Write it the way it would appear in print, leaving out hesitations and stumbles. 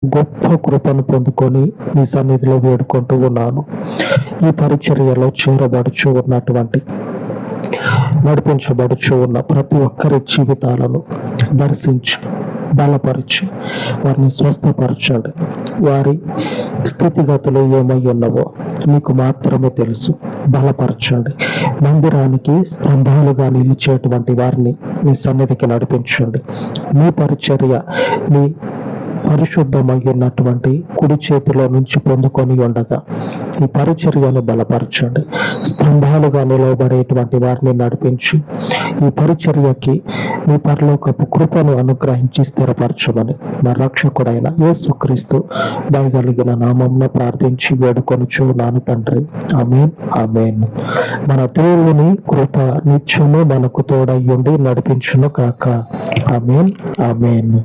గొప్ప కృపను పొందుకొని మీ సన్నిధిలో వేడుకుంటూ ఉన్నాను. ఈ పరిచర్యలో చేరబడుచు ఉన్నటువంటి, నడిపించబడుచు ఉన్న ప్రతి ఒక్కరి జీవితాలను దర్శించి బలపరిచి వారిని స్వస్థపరచండి. వారి స్థితిగతులు ఏమై ఉన్నవో మీకు మాత్రమే తెలుసు. బలపరచండి. మందిరానికి స్తంభాలుగా నిలిచేటువంటి వారిని మీ సన్నిధికి నడిపించండి. మీ పరిచర్య మీ పరిశుద్ధమయ్యున్నటువంటి కుడి చేతిలో నుంచి పొందుకొని ఉండగా ఈ పరిచర్యను బలపరచండి. స్తంభాలుగా నిలవబడేటువంటి వారిని నడిపించి ఈ పరిచర్యకి మీ పరలోకపు కృపను అనుగ్రహించి స్థిరపరచమని మా రక్షకుడైన యేసుక్రీస్తు దయగలిగిన నామమున ప్రార్థించి వేడుకొనుచున్నాను తండ్రి. ఆమేన్, ఆమేన్. మన దేవుని కృప నిత్యము మనకు తోడయ్యుండి నడిపించును కాక. ఆమేన్, ఆమేన్.